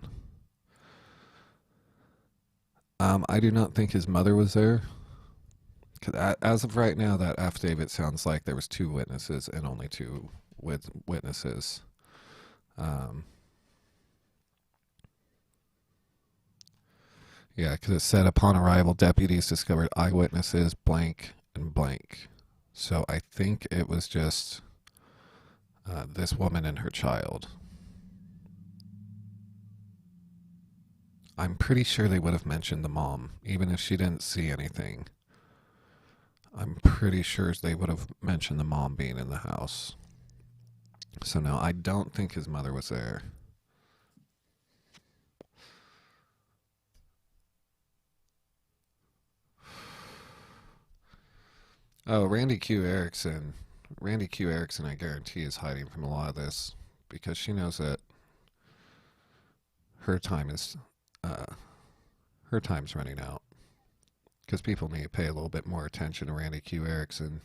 I do not think his mother was there. 'Cause as of right now, that affidavit sounds like there was 2 witnesses and only 2 witnesses. Yeah, because it said, upon arrival, deputies discovered eyewitnesses blank and blank. So I think it was just this woman and her child. I'm pretty sure they would have mentioned the mom, even if she didn't see anything. I'm pretty sure they would have mentioned the mom being in the house. So no, I don't think his mother was there. Oh, Randy Q. Erickson. Randy Q. Erickson, I guarantee, is hiding from a lot of this because she knows that her time is uh, her time's running out. Because people need to pay a little bit more attention to Randy Q. Erickson.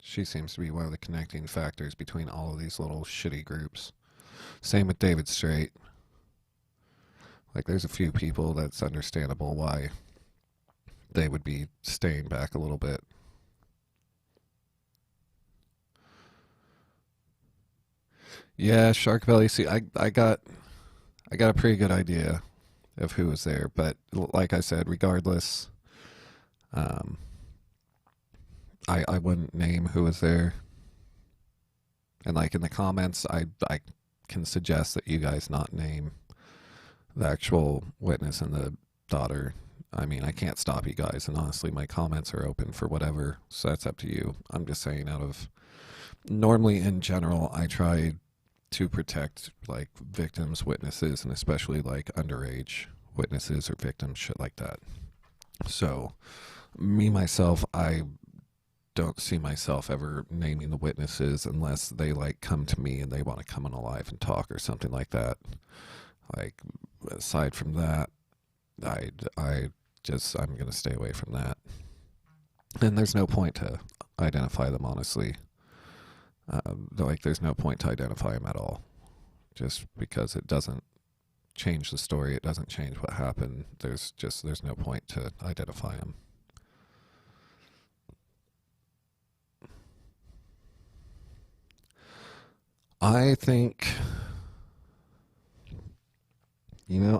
She seems to be one of the connecting factors between all of these little shitty groups. Same with David Straight. Like, there's a few people that's understandable why they would be staying back a little bit. Yeah, Shark Belly. See, I got a pretty good idea of who was there, but like I said, regardless, um, I wouldn't name who was there. And like in the comments, I can suggest that you guys not name the actual witness and the daughter. I mean, I can't stop you guys, and honestly, my comments are open for whatever, so that's up to you. I'm just saying, normally in general, I try to protect like victims, witnesses, and especially like underage witnesses or victims, shit like that. So, me myself, I don't see myself ever naming the witnesses unless they like come to me and they want to come on alive and talk or something like that. Like, aside from that, I'm gonna stay away from that. And there's no point to identify them, honestly. Like, there's no point to identify them at all, just because it doesn't change the story. It doesn't change what happened. There's no point to identify them. I think,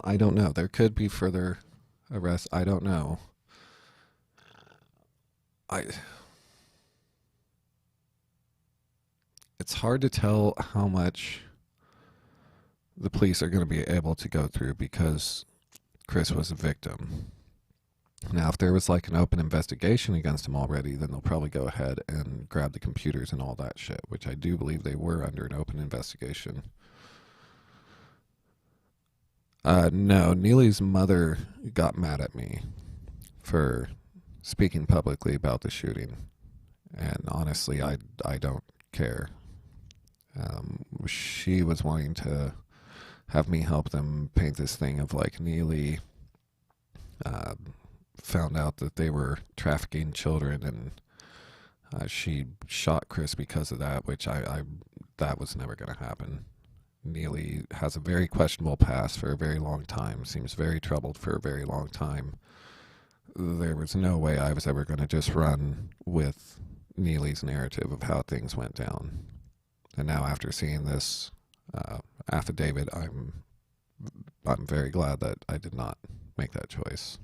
I don't know. There could be further arrests. I don't know. I. It's hard to tell how much the police are going to be able to go through because Chris was a victim. Now, if there was like an open investigation against him already, then they'll probably go ahead and grab the computers and all that shit, which I do believe they were under an open investigation. No, Neely's mother got mad at me for speaking publicly about the shooting. And honestly, I don't care. She was wanting to have me help them paint this thing of like Neely found out that they were trafficking children, and she shot Chris because of that, which that was never going to happen. Neely has a very questionable past for a very long time, seems very troubled for a very long time. There was no way I was ever going to just run with Neely's narrative of how things went down. And now, after seeing this affidavit, I'm very glad that I did not make that choice.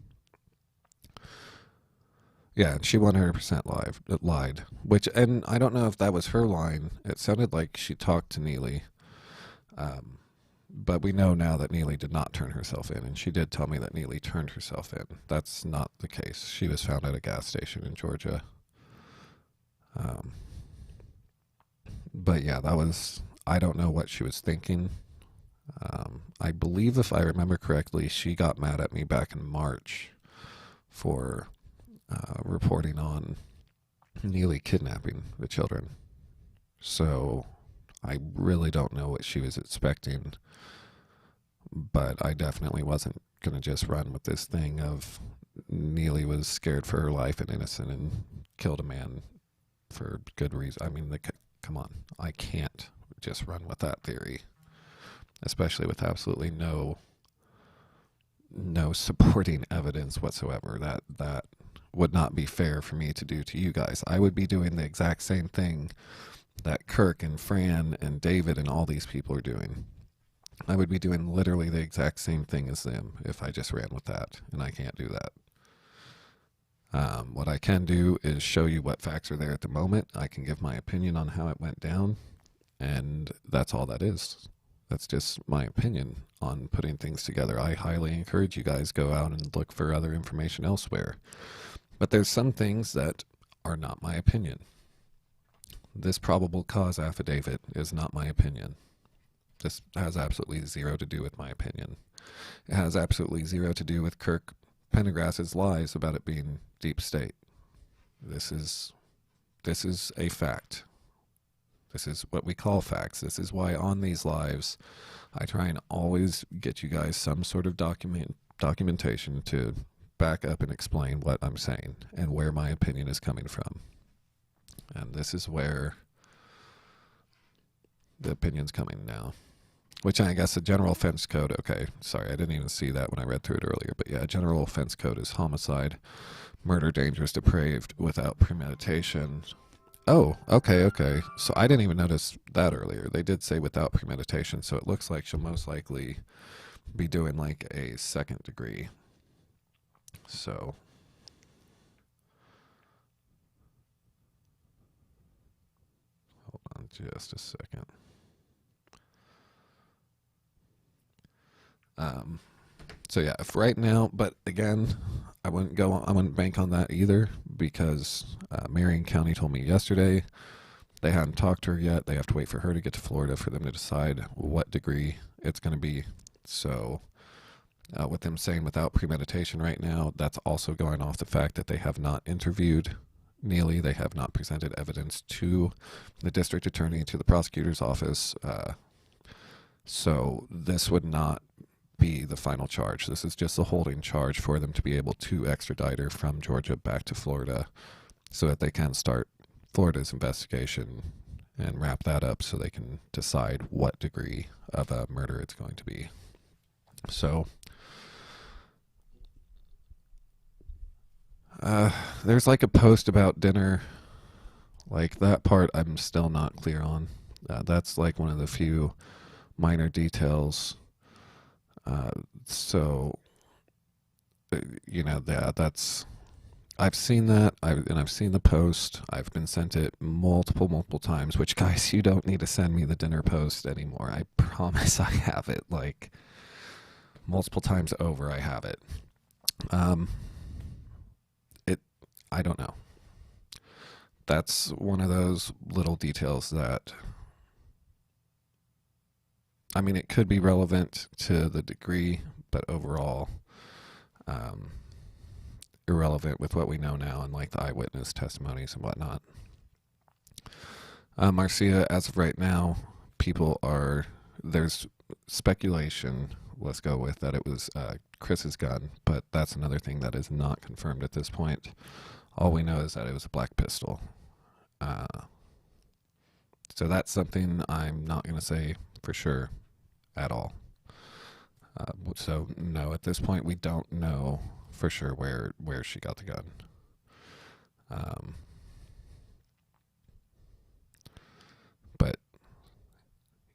Yeah, she 100% lied. Which, and I don't know if that was her line. It sounded like she talked to Neely. But we know now that Neely did not turn herself in, and she did tell me that Neely turned herself in. That's not the case. She was found at a gas station in Georgia. But yeah, I don't know what she was thinking. I believe, if I remember correctly, she got mad at me back in March for reporting on Neely kidnapping the children. So I really don't know what she was expecting, but I definitely wasn't going to just run with this thing of Neely was scared for her life and innocent and killed a man for good reason. I mean, come on, I can't just run with that theory, especially with absolutely no supporting evidence whatsoever. That would not be fair for me to do to you guys. I would be doing the exact same thing that Kirk and Fran and David and all these people are doing. I would be doing literally the exact same thing as them if I just ran with that, and I can't do that. What I can do is show you what facts are there at the moment. I can give my opinion on how it went down, and that's all that is. That's just my opinion on putting things together. I highly encourage you guys go out and look for other information elsewhere. But there's some things that are not my opinion. This probable cause affidavit is not my opinion. This has absolutely zero to do with my opinion. It has absolutely zero to do with Kirk Pendergrass's lies about it being deep state. This is a fact. This is what we call facts. This is why on these lives, I try and always get you guys some sort of documentation to back up and explain what I'm saying and where my opinion is coming from. And this is where the opinion's coming now. Which I guess the general offense code, okay, sorry, I didn't even see that when I read through it earlier, but yeah, general offense code is homicide, murder, dangerous, depraved, without premeditation. Oh, okay. So I didn't even notice that earlier. They did say without premeditation, so it looks like she'll most likely be doing like a second degree. So hold on just a second. So yeah, if right now, but again, I wouldn't bank on that either, because Marion County told me yesterday they hadn't talked to her yet. They have to wait for her to get to Florida for them to decide what degree it's going to be. So with them saying without premeditation right now, that's also going off the fact that they have not interviewed Neely. They have not presented evidence to the district attorney, to the prosecutor's office. So this would not be the final charge. This is just a holding charge for them to be able to extradite her from Georgia back to Florida so that they can start Florida's investigation and wrap that up so they can decide what degree of a murder it's going to be. So there's like a post about dinner, like that part I'm still not clear on. That's like one of the few minor details. So, you know, I've seen that, and I've seen the post. I've been sent it multiple times, which, guys, you don't need to send me the dinner post anymore. I promise I have it, like, multiple times over. I have it. I don't know. That's one of those little details that, I mean, it could be relevant to the degree, but overall, irrelevant with what we know now and like the eyewitness testimonies and whatnot. Marcia, as of right now, there's speculation, let's go with, that it was Chris's gun, but that's another thing that is not confirmed at this point. All we know is that it was a black pistol. So that's something I'm not going to say for sure at all. So no, at this point we don't know for sure where she got the gun. But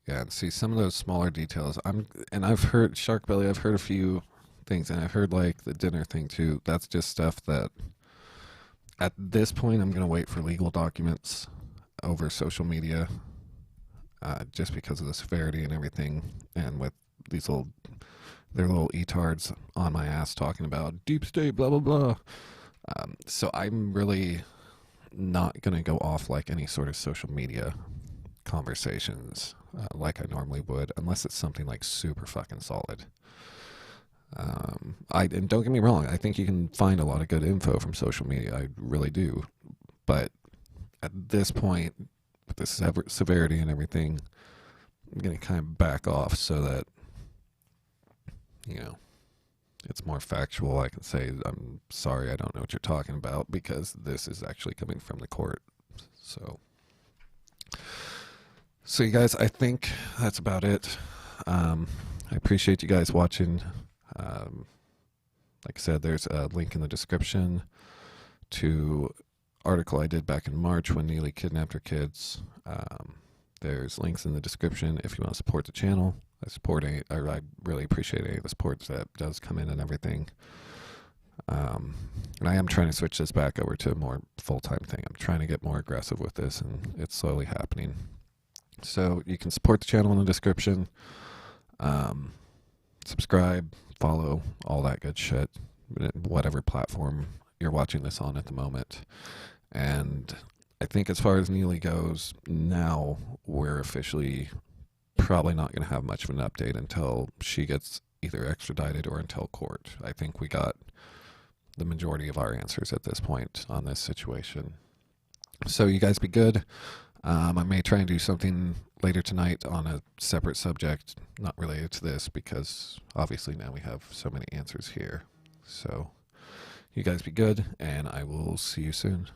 yeah, see some of those smaller details. I've heard Shark Belly. I've heard a few things, and I've heard like the dinner thing too. That's just stuff that at this point I'm gonna wait for legal documents over social media, just because of the severity and everything, and with these their little etards on my ass talking about deep state, blah blah blah. So I'm really not gonna go off like any sort of social media conversations like I normally would, unless it's something like super fucking solid. And don't get me wrong, I think you can find a lot of good info from social media. I really do. But at this point, with the severity and everything, I'm going to kind of back off so that, you know, it's more factual. I can say, I'm sorry, I don't know what you're talking about, because this is actually coming from the court. So you guys, I think that's about it. I appreciate you guys watching. Like I said, there's a link in the description to article I did back in March when Neely kidnapped her kids. There's links in the description if you want to support the channel. I really appreciate any of the support that does come in and everything. And I am trying to switch this back over to a more full-time thing. I'm trying to get more aggressive with this, and it's slowly happening. So you can support the channel in the description. Subscribe, follow, all that good shit, whatever platform you're watching this on at the moment. And I think as far as Neely goes, now we're officially probably not going to have much of an update until she gets either extradited or until court. I think we got the majority of our answers at this point on this situation. So you guys be good. I may try and do something later tonight on a separate subject, not related to this, because obviously now we have so many answers here. So you guys be good, and I will see you soon.